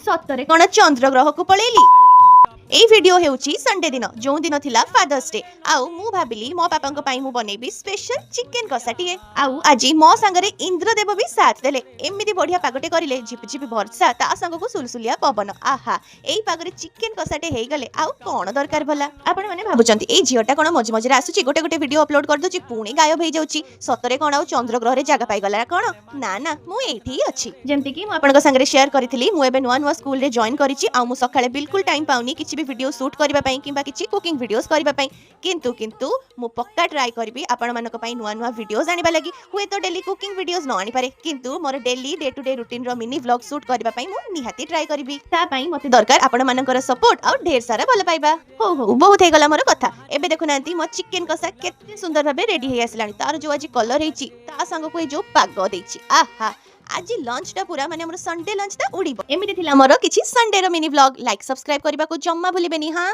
सतरे कौन चंद्रग्रह को पळेली। एई वीडियो हेउची संडे दिन जो दिन थिला फादर्स डे। आउ मु भाबिली मो पापा को पाई मु बनेबी स्पेशल चिकन कसाटिए। आउ आजी मो संगरे इंद्रदेव भी साथ देले। एमिदी बढ़िया पागटे करिले झिपझिपि वर्षा ता संग को सुलसुलिया पवन। आहा एई पागरे चिकन कसाटे हेई गले आउ कोन दरकार भला। आपण माने भाबुचंती एई झियोटा कोन मझे मझे आसुची गोटे गोटे वीडियो अपलोड कर दोची पुणी गायब हेई जाउची। सतरे कोन आउ चंद्रग्रह रे जागा पाई गला कोन ना ना मु एठी अछि। जेमति कि मु आपण को संगरे शेयर करिथिली मु एबे नुवा नुवा स्कूल रे जॉइन करिची। आउ मु सखाळे बिल्कुल टाइम पाउनी किछि भी वीडियो शूट करबा पई किबा किछि कुकिंग वीडियोस करबा पई। किंतु मु पक्का ट्राई करबी आपण मानक पई नुवा नुवा वीडियोस आनिबा लागि। हुए तो डेली कुकिंग वीडियोस न आनी पारे किंतु मोर daily day to day routine रो मिनी व्लॉग शूट करबा पई मु निहाती ट्राई करबी। ता पई मते दरकार आपण मानकर सपोर्ट और ढेर सारा भल पाइबा। हो बहुत हे गला मोर कथा। एबे देखु नांती मो चिकन कसा केते सुंदर भाबे रेडी हे आसलानी। तार जो आज कलर हेची ता संग को जो पाग देछि आहा आज लंच टा पूरा माने हमर संडे लंच ता उड़ीबो। एमिति थिला मोर किछि संडे रो मिनी व्लॉग। लाइक सब्सक्राइब करबा को जम्मा भूलिबेनी। हां।